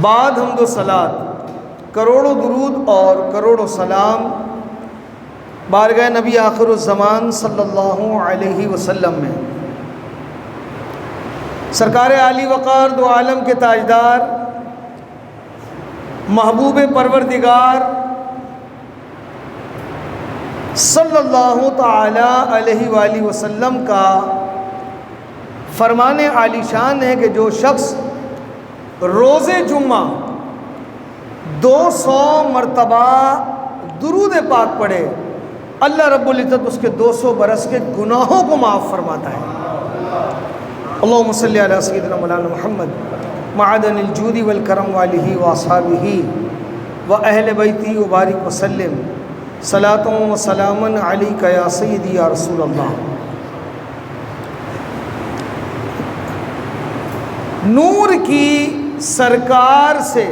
بعد حمد و صلات، کروڑوں درود اور کروڑوں سلام بارگاہ نبی آخر الزمان صلی اللہ علیہ وسلم میں، سرکار عالی وقار دو عالم کے تاجدار، محبوب پروردگار صلی اللہ تعالی علیہ وآلہ وسلم کا فرمان عالی شان ہے کہ جو شخص روز جمعہ 200 مرتبہ درود پاک پڑھے، اللہ رب العزت اس کے 200 برس کے گناہوں کو معاف فرماتا ہے۔ اللہم صلی علی سیدنا مولانا محمد معدن الجود والکرم والہ واصحابہ و اہل بیتی وبارک وسلم صلاۃ و سلاما علیک یا سیدی یا رسول اللہ۔ نور کی سرکار سے،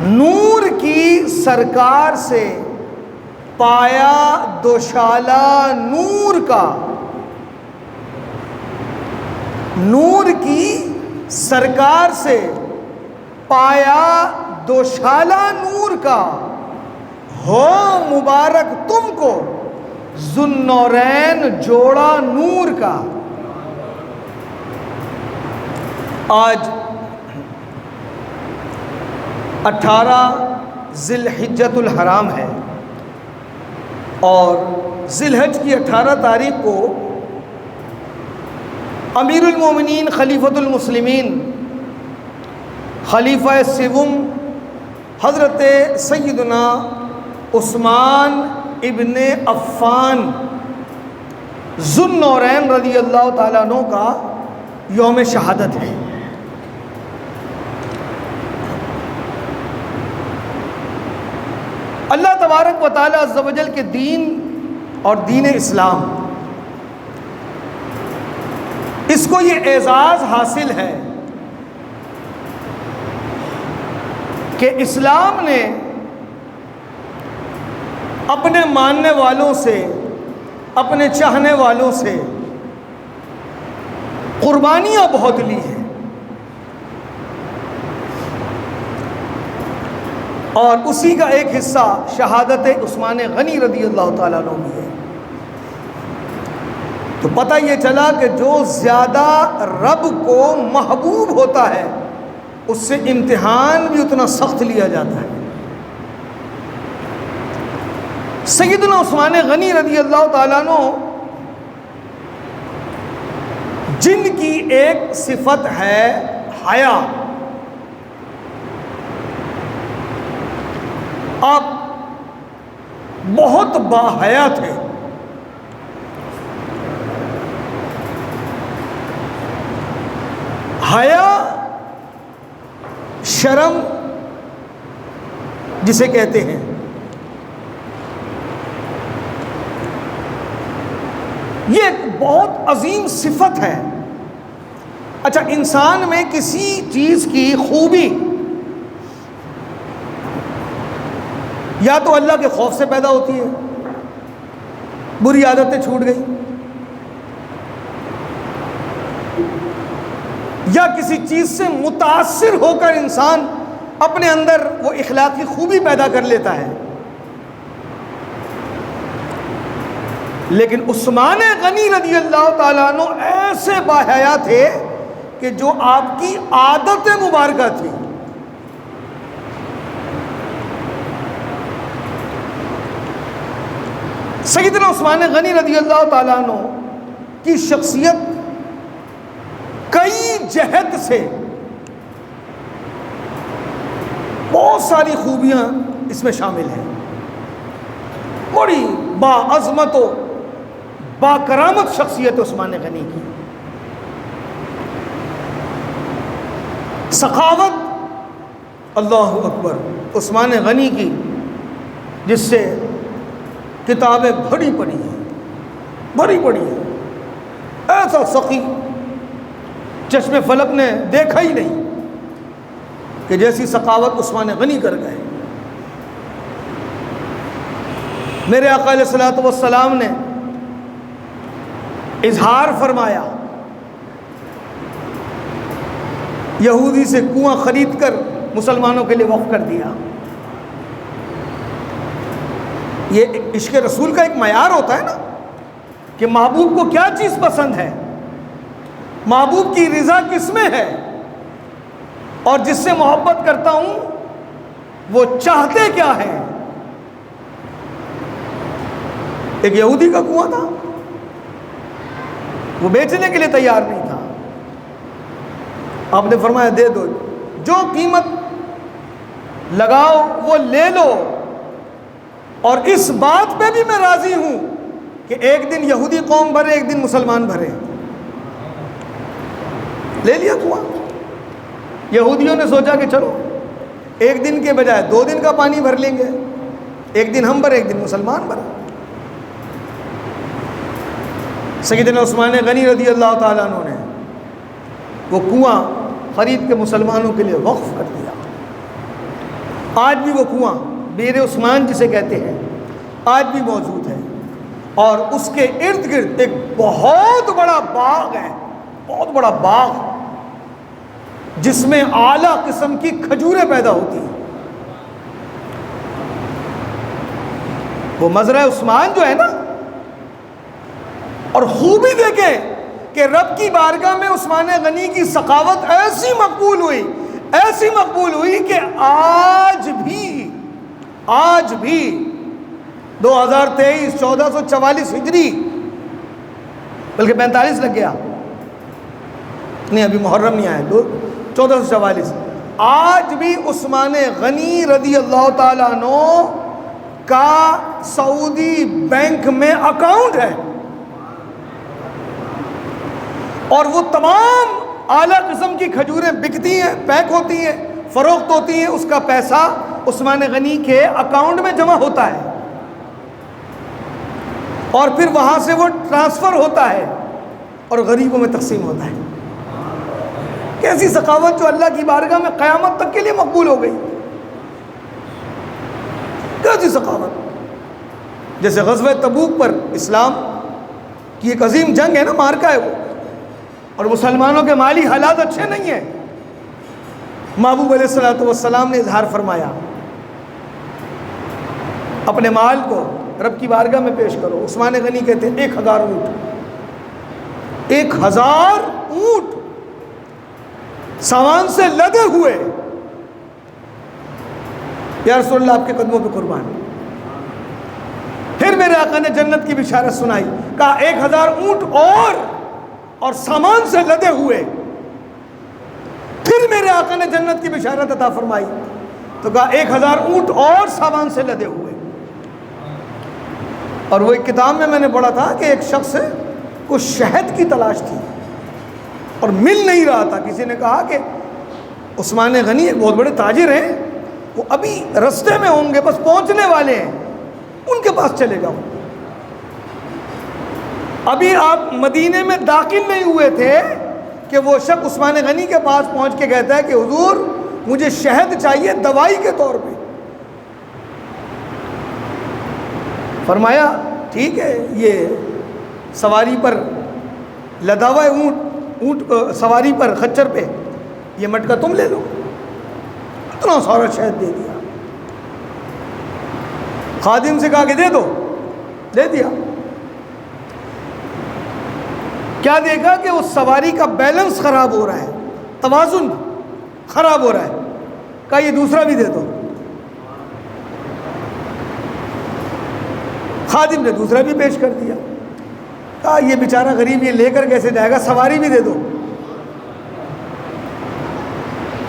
نور کی سرکار سے پایا دوشالہ نور کا، نور کی سرکار سے پایا دوشالہ نور کا، ہو مبارک تم کو ذو النورین جوڑا نور کا۔ آج 18 ذی الحجۃ الحرام ہے اور ذی الحج کی 18 تاریخ کو امیر المومنین خلیفۃ المسلمین خلیفہ سوم حضرت سیدنا عثمان ابن عفان ذو النورین رضی اللہ تعالیٰ عنہ کا یوم شہادت ہے۔ اللہ تبارک و تعالیٰ عز و جل کے دین اور دین اسلام، اس کو یہ اعزاز حاصل ہے کہ اسلام نے اپنے ماننے والوں سے، اپنے چاہنے والوں سے قربانیاں بہت لی ہیں، اور اسی کا ایک حصہ شہادت عثمان غنی رضی اللہ تعالیٰ عنہ بھی ہے۔ تو پتہ یہ چلا کہ جو زیادہ رب کو محبوب ہوتا ہے اس سے امتحان بھی اتنا سخت لیا جاتا ہے۔ سیدنا عثمان غنی رضی اللہ تعالیٰ عنہ جن کی ایک صفت ہے حیا، آپ بہت باحیا تھے، حیا شرم جسے کہتے ہیں، یہ ایک بہت عظیم صفت ہے۔ اچھا، انسان میں کسی چیز کی خوبی یا تو اللہ کے خوف سے پیدا ہوتی ہے، بری عادتیں چھوٹ گئی، یا کسی چیز سے متاثر ہو کر انسان اپنے اندر وہ اخلاقی خوبی پیدا کر لیتا ہے۔ لیکن عثمان غنی رضی اللہ تعالیٰ عنہ ایسے باحیا تھے کہ جو آپ کی عادت مبارکہ تھی۔ سیدنا عثمان غنی رضی اللہ تعالیٰ عنہ کی شخصیت کئی جہت سے بہت ساری خوبیاں اس میں شامل ہیں۔ بڑی باعظمت و با کرامت شخصیت عثمان غنی کی، سخاوت اللہ اکبر عثمان غنی کی، جس سے کتابیں بھری پڑی ہیں، بھری پڑی ہیں۔ ایسا سخی چشم فلک نے دیکھا ہی نہیں کہ جیسی سخاوت عثمان غنی کر گئے۔ میرے آقا علیہ الصلوۃ والسلام نے اظہار فرمایا، یہودی سے کنواں خرید کر مسلمانوں کے لیے وقف کر دیا۔ یہ عشق رسول کا ایک معیار ہوتا ہے نا کہ محبوب کو کیا چیز پسند ہے، محبوب کی رضا کس میں ہے، اور جس سے محبت کرتا ہوں وہ چاہتے کیا ہے۔ ایک یہودی کا کنواں تھا، وہ بیچنے کے لیے تیار نہیں تھا۔ آپ نے فرمایا دے دو، جو قیمت لگاؤ وہ لے لو، اور اس بات پہ بھی میں راضی ہوں کہ ایک دن یہودی قوم بھرے ایک دن مسلمان بھرے۔ لے لیا کنواں۔ یہودیوں نے سوچا کہ چلو ایک دن کے بجائے 2 دن کا پانی بھر لیں گے، ایک دن ہم بھرے ایک دن مسلمان بھرے۔ سیدنا عثمان غنی رضی اللہ تعالیٰ عنہ نے وہ کنواں خرید کے مسلمانوں کے لیے وقف کر دیا۔ آج بھی وہ کنواں بیر عثمان جسے کہتے ہیں آج بھی موجود ہے، اور اس کے ارد گرد ایک بہت بڑا باغ ہے، بہت بڑا باغ جس میں اعلیٰ قسم کی کھجوریں پیدا ہوتی ہیں۔ وہ مزرعہ عثمان جو ہے نا، اور خوبی دیکھیں کہ رب کی بارگاہ میں عثمان غنی کی سخاوت ایسی مقبول ہوئی کہ آج بھی 2023 1444 ہجری، بلکہ 45 لگ گیا، نہیں ابھی محرم نہیں آیا، 1444، آج بھی عثمان غنی رضی اللہ تعالیٰ عنہ کا سعودی بینک میں اکاؤنٹ ہے، اور وہ تمام اعلیٰ قسم کی کھجوریں بکتی ہیں، پیک ہوتی ہیں، فروخت ہوتی ہیں، اس کا پیسہ عثمان غنی کے اکاؤنٹ میں جمع ہوتا ہے، اور پھر وہاں سے وہ ٹرانسفر ہوتا ہے اور غریبوں میں تقسیم ہوتا ہے۔ کیسی سخاوت جو اللہ کی بارگاہ میں قیامت تک کے لیے مقبول ہو گئی، کیسی سخاوت۔ جیسے غزوہ تبوک پر اسلام کی ایک عظیم جنگ ہے نا، مارکا ہے وہ، اور مسلمانوں کے مالی حالات اچھے نہیں ہیں، محبوب علیہ الصلوۃ والسلام نے اظہار فرمایا اپنے مال کو رب کی بارگاہ میں پیش کرو۔ عثمان غنی کہتے ہیں 1000 اونٹ، 1000 اونٹ سامان سے لدے ہوئے، یا رسول اللہ آپ کے قدموں پہ قربان۔ پھر میرے آقا نے جنت کی بشارت سنائی، کہا 1000 اونٹ اور سامان سے لدے ہوئے۔ پھر میرے آقا نے جنت کی بشارت عطا فرمائی تو کہا 1000 اونٹ اور سامان سے لدے ہوئے۔ اور وہ ایک کتاب میں نے پڑھا تھا کہ ایک شخص کو شہد کی تلاش تھی اور مل نہیں رہا تھا۔ کسی نے کہا کہ عثمان غنی ایک بہت بڑے تاجر ہیں، وہ ابھی رستے میں ہوں گے، بس پہنچنے والے ہیں، ان کے پاس چلے جاؤ۔ ابھی آپ مدینے میں داخل نہیں ہوئے تھے کہ وہ شخص عثمان غنی کے پاس پہنچ کے کہتا ہے کہ حضور مجھے شہد چاہیے دوائی کے طور پہ۔ فرمایا ٹھیک ہے، یہ سواری پر لدا ہوا ہے اونٹ سواری پر خچر پہ، یہ مٹکا تم لے لو۔ اتنا سارا شہد دے دیا، خادم سے کہا کہ دے دو، دے دیا۔ کیا دیکھا کہ اس سواری کا بیلنس خراب ہو رہا ہے، توازن خراب ہو رہا ہے، کہا یہ دوسرا بھی دے دو۔ خادم نے دوسرا بھی پیش کر دیا، کہا یہ بیچارہ غریب یہ لے کر کیسے جائے گا، سواری بھی دے دو،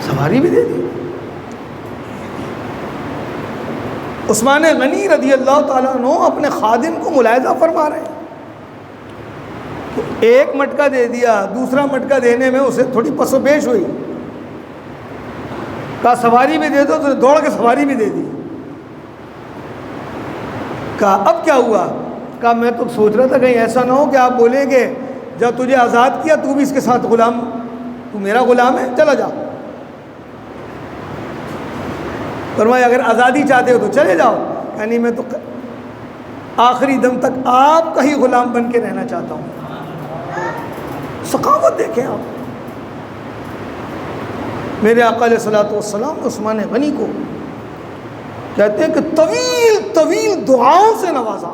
سواری بھی دے دی۔ عثمان غنی رضی اللہ تعالیٰ عنہ اپنے خادم کو ملاحظہ فرما رہے ہیں، ایک مٹکا دے دیا، دوسرا مٹکا دینے میں اسے تھوڑی پس و پیش ہوئی، کہا سواری بھی دے دو، تو دوڑ کے سواری بھی دے دی۔ کہا اب کیا ہوا؟ کہا میں تو سوچ رہا تھا کہیں ایسا نہ ہو کہ آپ بولیں کہ جب تجھے آزاد کیا تو بھی اس کے ساتھ غلام، تو میرا غلام ہے، چلا جا۔ فرمایا اگر آزادی چاہتے ہو تو چلے جاؤ، یعنی میں تو آخری دم تک آپ کا ہی غلام بن کے رہنا چاہتا ہوں۔ سخاوت دیکھیں آپ، میرے آقا علیہ الصلوۃ والسلام عثمان غنی کو کہتے ہیں کہ طویل طویل دعاؤں سے نوازا.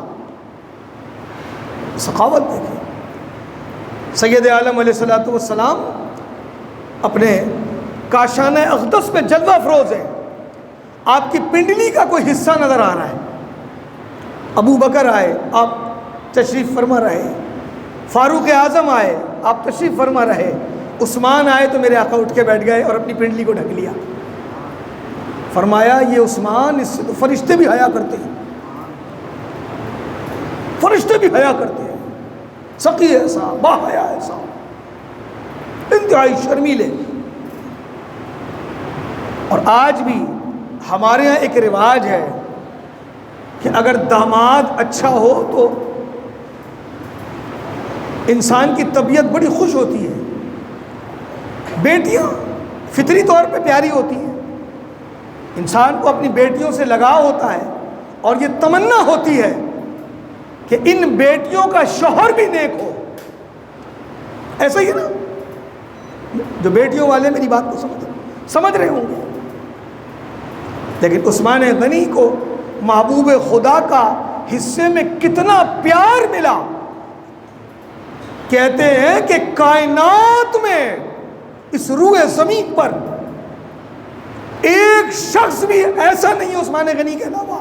سخاوت دیکھیں. سید عالم علیہ الصلوۃ والسلام اپنے کاشانہ اقدس پہ جلوہ افروز ہے. آپ کی پنڈلی کا کوئی حصہ نظر آ رہا ہے. ابو بکر آئے, آپ تشریف فرما رہے. فاروق اعظم آئے, آپ تشریف فرما رہے. عثمان آئے تو میرے آقا اٹھ کے بیٹھ گئے اور اپنی پنڈلی کو ڈھک لیا. فرمایا یہ عثمان, اس سے تو فرشتے بھی حیا کرتے ہیں, فرشتے بھی حیا کرتے ہیں. سقی ایسا, با حیا ایسا, انتہائی شرمیلے. اور آج بھی ہمارے یہاں ایک رواج ہے کہ اگر داماد اچھا ہو تو انسان کی طبیعت بڑی خوش ہوتی ہے. بیٹیاں فطری طور پہ پیاری ہوتی ہیں, انسان کو اپنی بیٹیوں سے لگاؤ ہوتا ہے اور یہ تمنا ہوتی ہے کہ ان بیٹیوں کا شوہر بھی نیک ہو. ایسا ہی ہے نا, جو بیٹیوں والے میری بات کو سمجھ رہے ہوں گے. لیکن عثمان غنی کو محبوب خدا کا حصے میں کتنا پیار ملا. کہتے ہیں کہ کائنات میں اس روئے زمین پر ایک شخص بھی ایسا نہیں ہے عثمان غنی کے علاوہ,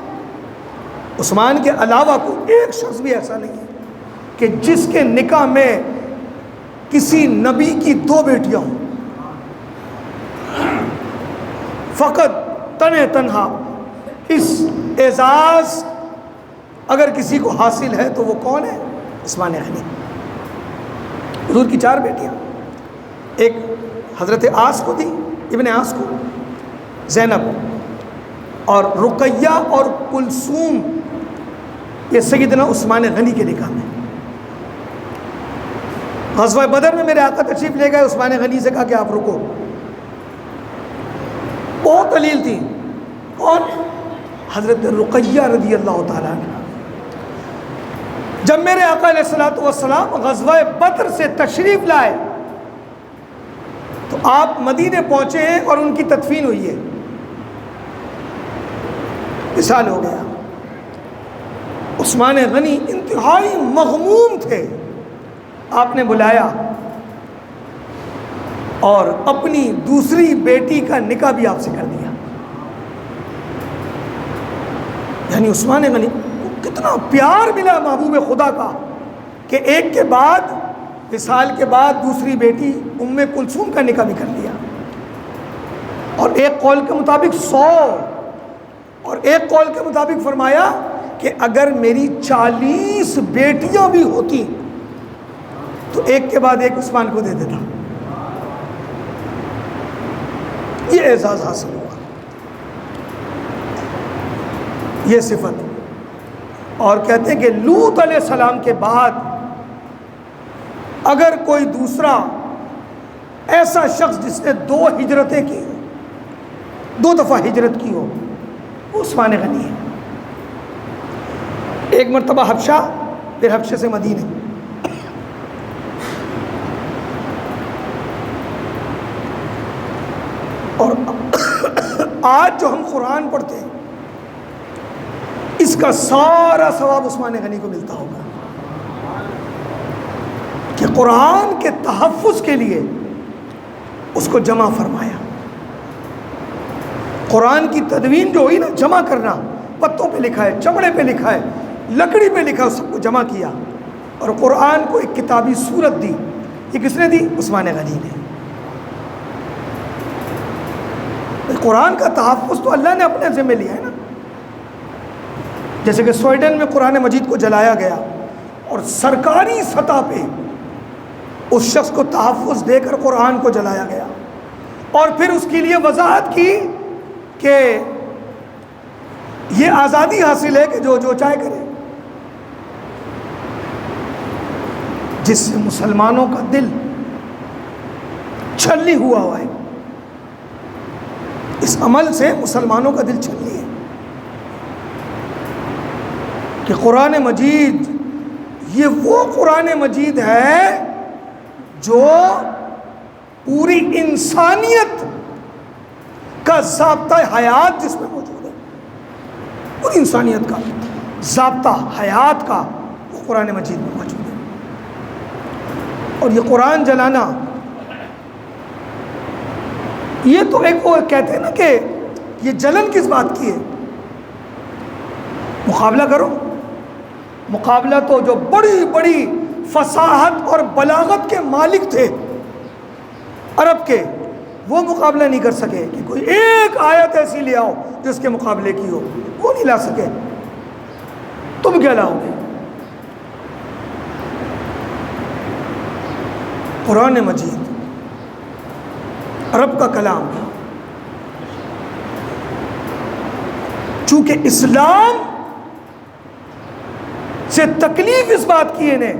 عثمان کے علاوہ کوئی ایک شخص بھی ایسا نہیں ہے کہ جس کے نکاح میں کسی نبی کی 2 بیٹیاں ہوں. فقط تنہا اس اعزاز اگر کسی کو حاصل ہے تو وہ کون ہے؟ عثمان غنی. حضور کی 4 بیٹیاں, ایک حضرت آس کو دی, ابن آس کو, زینب اور رقیہ اور کلثوم, یہ سیدنا عثمان غنی کے نکاح میں. غزوہ بدر میں میرے آقا تشریف لے گئے. عثمان غنی سے کہا کہ آپ رکو. بہت دلیل تھی. کون؟ حضرت رقیہ رضی اللہ تعالیٰ عنہ. جب میرے آقا علیہ الصلوۃ والسلام غزوہ بدر سے تشریف لائے تو آپ مدینے پہنچے ہیں اور ان کی تدفین ہوئی ہے. وصال ہو گیا. عثمان غنی انتہائی مغموم تھے. آپ نے بلایا اور اپنی دوسری بیٹی کا نکاح بھی آپ سے کر دیا. یعنی عثمان غنی کو کتنا پیار ملا محبوب خدا کا کہ ایک کے بعد, وصال کے بعد دوسری بیٹی ام کلثوم کا نکاح بھی کر دیا. اور ایک قول کے مطابق 100, اور ایک قول کے مطابق فرمایا کہ اگر میری 40 بیٹیاں بھی ہوتی تو ایک کے بعد ایک عثمان کو دے دیتا. یہ اعزاز حاصل ہوا, یہ صفت. اور کہتے ہیں کہ لوط علیہ السلام کے بعد اگر کوئی دوسرا ایسا شخص جس نے 2 ہجرتیں کی, 2 دفعہ ہجرت کی ہو, وہ عثمان غنی ہے. ایک مرتبہ حبشہ, پھر حبشے سے مدینے. اور آج جو ہم قرآن پڑھتے ہیں اس کا سارا ثواب عثمان غنی کو ملتا ہوگا کہ قرآن کے تحفظ کے لیے اس کو جمع فرمایا. قرآن کی تدوین جو ہوئی نا, جمع کرنا, پتوں پہ لکھا ہے, چمڑے پہ لکھا ہے, لکڑی پہ لکھا ہے, سب کو جمع کیا اور قرآن کو ایک کتابی صورت دی. یہ کس نے دی؟ عثمان غنی نے. قرآن کا تحفظ تو اللہ نے اپنے ذمہ لیا ہے نا. جیسے کہ سویڈن میں قرآن مجید کو جلایا گیا اور سرکاری سطح پہ اس شخص کو تحفظ دے کر قرآن کو جلایا گیا, اور پھر اس کے لیے وضاحت کی کہ یہ آزادی حاصل ہے کہ جو چاہے کرے. جس سے مسلمانوں کا دل چھلنی ہوا ہے, اس عمل سے مسلمانوں کا دل چھلنی ہے کہ قرآن مجید یہ وہ قرآن مجید ہے جو پوری انسانیت کا ضابطہ حیات جس میں موجود ہے، پوری انسانیت کا ضابطہ حیات کا وہ قرآن مجید میں موجود ہے۔ اور یہ قرآن جلانا، یہ تو ایک وہ کہتے ہیں نا کہ یہ جلن کس بات کی ہے؟ مقابلہ کرو، مقابلہ تو جو بڑی بڑی فصاحت اور بلاغت کے مالک تھے عرب کے، وہ مقابلہ نہیں کر سکے کہ کوئی ایک آیت ایسی لے آؤ جس کے مقابلے کی ہو، وہ نہیں لا سکے، تم کیا لاؤ گے؟ قرآن مجید عرب کا کلام، چونکہ اسلام سے تکلیف اس بات کی انہیں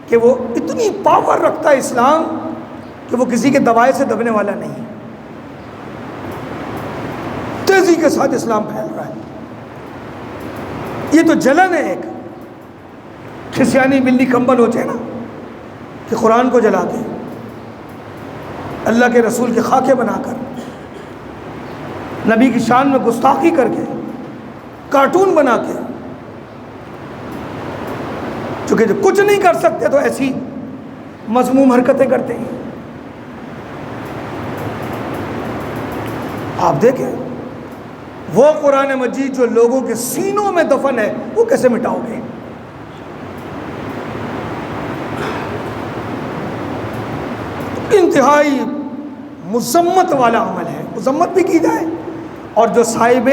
کہ وہ اتنی پاور رکھتا ہے اسلام کہ وہ کسی کے دبائے سے دبنے والا نہیں، تیزی کے ساتھ اسلام پھیل رہا ہے۔ یہ تو جلن ہے ایک، کھسیانی بلی کمبل ہوتے ہیں نا کہ قرآن کو جلا کے، اللہ کے رسول کے خاکے بنا کر، نبی کی شان میں گستاخی کر کے، کارٹون بنا کے، چونکہ جو کچھ نہیں کر سکتے تو ایسی مذموم حرکتیں کرتے ہیں۔ آپ دیکھیں وہ قرآن مجید جو لوگوں کے سینوں میں دفن ہے، وہ کیسے مٹاؤ گے؟ انتہائی مذمت والا عمل ہے، مذمت بھی کی جائے، اور جو صاحب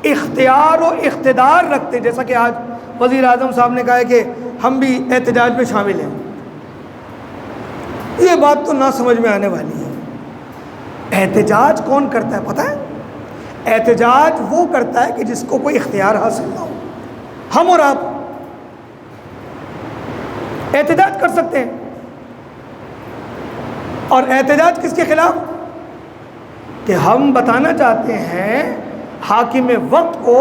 اختیار و اقتدار رکھتے، جیسا کہ آج وزیر اعظم صاحب نے کہا ہے کہ ہم بھی احتجاج میں شامل ہیں، یہ بات تو نہ سمجھ میں آنے والی ہے۔ احتجاج کون کرتا ہے پتہ ہے؟ احتجاج وہ کرتا ہے کہ جس کو کوئی اختیار حاصل نہ ہو۔ ہم اور آپ احتجاج کر سکتے ہیں، اور احتجاج کس کے خلاف؟ کہ ہم بتانا چاہتے ہیں حاکم وقت کو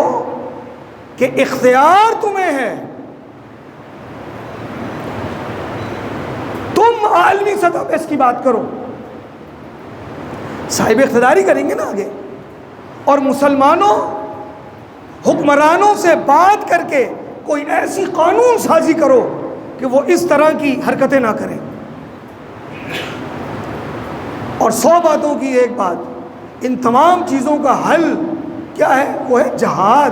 کہ اختیار تمہیں ہے، تم عالمی سطح پہ اس کی بات کرو۔ صاحب اقتداری کریں گے نا آگے، اور مسلمانوں حکمرانوں سے بات کر کے کوئی ایسی قانون سازی کرو کہ وہ اس طرح کی حرکتیں نہ کریں۔ اور 100 باتوں کی ایک بات، ان تمام چیزوں کا حل کیا ہے؟ وہ ہے جہاد،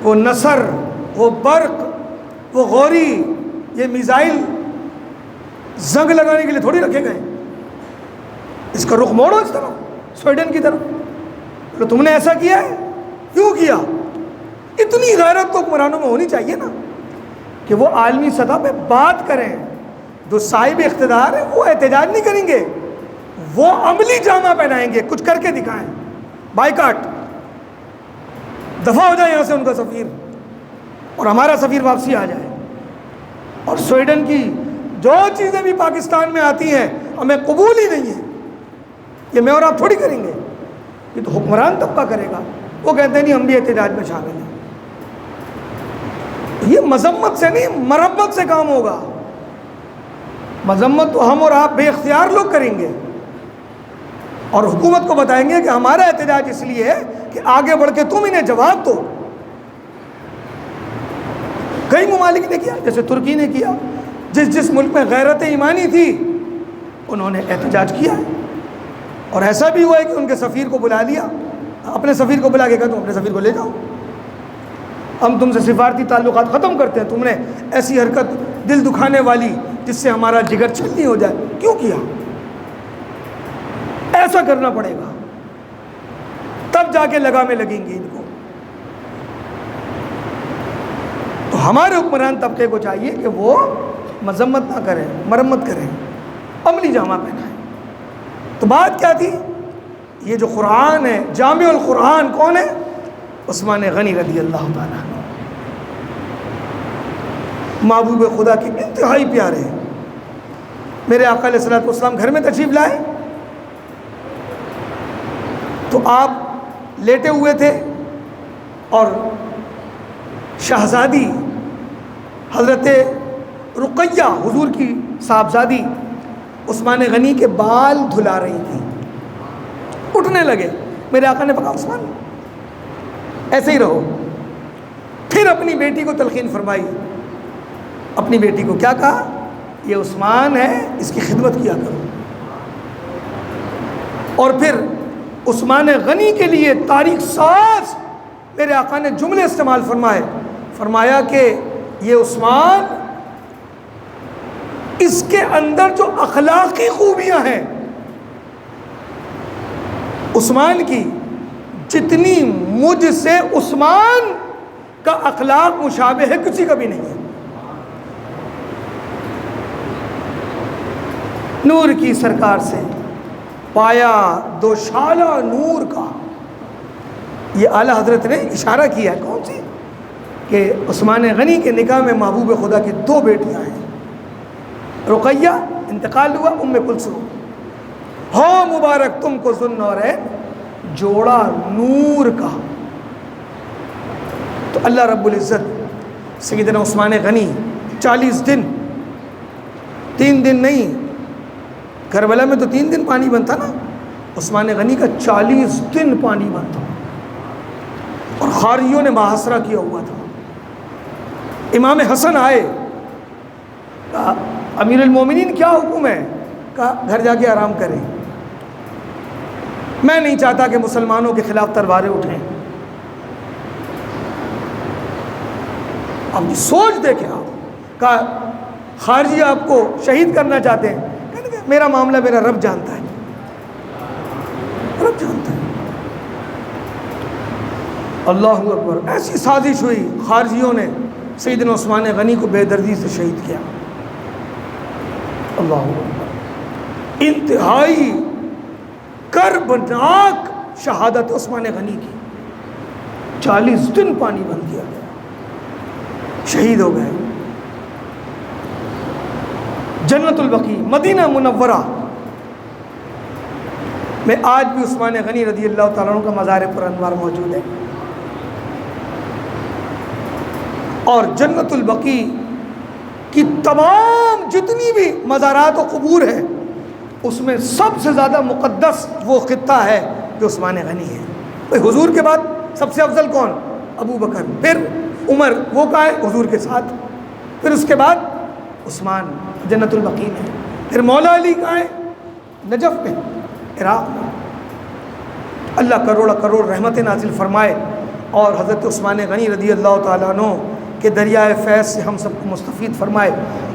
وہ نصر، وہ برق، وہ غوری، یہ میزائل زنگ لگانے کے لیے تھوڑی رکھے گئے۔ اس کا رخ موڑو اس طرح، سویڈن کی طرف، تو تم نے ایسا کیا ہے، کیوں کیا؟ اتنی غیرت تو حکمرانوں میں ہونی چاہیے نا کہ وہ عالمی سطح پہ بات کریں۔ جو صاحب اقتدار ہے وہ احتجاج نہیں کریں گے، وہ عملی جامہ پہنائیں گے، کچھ کر کے دکھائیں، بائیکاٹ، دفع ہو جائے یہاں سے ان کا سفیر، اور ہمارا سفیر واپسی آ جائے۔ اور سویڈن کی جو چیزیں بھی پاکستان میں آتی ہیں ہمیں قبول ہی نہیں ہے، یہ میں اور آپ تھوڑی کریں گے، یہ تو حکمران طبقہ کرے گا۔ وہ کہتے ہیں نہیں ہم بھی احتجاج میں شامل ہیں۔ یہ مذمت سے نہیں، مرمت سے کام ہوگا۔ مذمت تو ہم اور آپ بے اختیار لوگ کریں گے، اور حکومت کو بتائیں گے کہ ہمارا احتجاج اس لیے ہے کہ آگے بڑھ کے تم انہیں جواب دو۔ کئی ممالک نے کیا، جیسے ترکی نے کیا، جس ملک میں غیرت ایمانی تھی انہوں نے احتجاج کیا ہے، اور ایسا بھی ہوا ہے کہ ان کے سفیر کو بلا لیا، اپنے سفیر کو بلا کے کہا تم اپنے سفیر کو لے جاؤ، ہم تم سے سفارتی تعلقات ختم کرتے ہیں، تم نے ایسی حرکت دل دکھانے والی جس سے ہمارا جگر چھلنی ہو جائے کیوں کیا؟ ایسا کرنا پڑے گا، تب جا کے لگامیں لگیں گی ان کو۔ تو ہمارے حکمران طبقے کو چاہیے کہ وہ مذمت نہ کریں، مرمت کریں، عملی جامہ پہنائیں۔ تو بات کیا تھی؟ یہ جو قرآن ہے، جامع القرآن کون ہے؟ عثمان غنی رضی اللہ تعالیٰ عنہ، محبوب خدا کے انتہائی پیارے ہیں۔ میرے آقا علیہ الصلوۃ والسلام گھر میں تشریف لائے تو آپ لیٹے ہوئے تھے، اور شہزادی حضرت رقیہ حضور کی صاحبزادی عثمان غنی کے بال دھلا رہی تھی، اٹھنے لگے. میرے آقا نے کہا عثمان ایسے ہی رہو. پھر اپنی بیٹی کو تلقین فرمائی. اپنی بیٹی کو کیا کہا؟ یہ عثمان ہے، اس کی خدمت کیا کرو. اور پھر عثمان غنی کے لیے تاریخ ساز میرے آقا نے جملے استعمال فرمائے. فرمایا کہ یہ عثمان، اس کے اندر جو اخلاقی خوبیاں ہیں عثمان کی، جتنی مجھ سے عثمان کا اخلاق مشابہ ہے کسی کا بھی نہیں ہے. نور کی سرکار سے پایا دوشالہ نور کا. یہ اعلیٰ حضرت نے اشارہ کیا ہے کون سی؟ کہ عثمان غنی کے نکاح میں محبوب خدا کی 2 بیٹیاں ہیں. رقیہ انتقال ہوا، ام کلثوم. ہو مبارک تم کو ذوالنورین، جوڑا نور کا. تو اللہ رب العزت سیدنا عثمان غنی 40 دن، 3 دن نہیں، کربلا میں تو 3 دن پانی بنتا نا، عثمان غنی کا 40 دن پانی بنتا. اور خارجیوں نے محاصرہ کیا ہوا تھا. امام حسن آئے، کہا امیر المومنین کیا حکم ہے؟ کہا گھر جا کے آرام کریں، میں نہیں چاہتا کہ مسلمانوں کے خلاف تلواریں اٹھیں. اب سوچ دیکھیں آپ. کہا خارجی آپ کو شہید کرنا چاہتے ہیں؟ کہنے کہ میرا معاملہ میرا رب جانتا ہے، رب جانتا ہے. اللہ اکبر. ایسی سازش ہوئی، خارجیوں نے سیدنا عثمان غنی کو بے دردی سے شہید کیا. اللہ اکبر. انتہائی کربناک شہادت عثمان غنی کی. 40 دن پانی بند کیا گیا، شہید ہو گئے. جنت البقیع مدینہ منورہ میں آج بھی عثمان غنی رضی اللہ تعالیٰ عنہ کا مزار پر انوار موجود ہے. اور جنت البقیع کی تمام جتنی بھی مزارات و قبور ہیں اس میں سب سے زیادہ مقدس وہ خطہ ہے جو عثمان غنی ہے. حضور کے بعد سب سے افضل کون؟ ابو بکر، پھر عمر، وہ کہاں ہے؟ حضور کے ساتھ. پھر اس کے بعد عثمان جنت البقیع میں. پھر مولا علی کہاں ہے؟ نجف میں، عراق میں. اللہ کروڑ کروڑ رحمت نازل فرمائے اور حضرت عثمان غنی رضی اللہ تعالیٰ عنہ کہ دریائے فیض سے ہم سب کو مستفید فرمائے.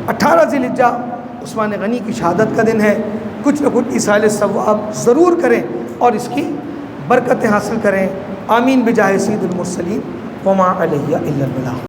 18 ذی الحجہ عثمان غنی کی شہادت کا دن ہے. کچھ نہ کچھ ایصال ثواب ضرور کریں اور اس کی برکتیں حاصل کریں. آمین بجاہ سید المرسلین وما علیہ الا البلاغ.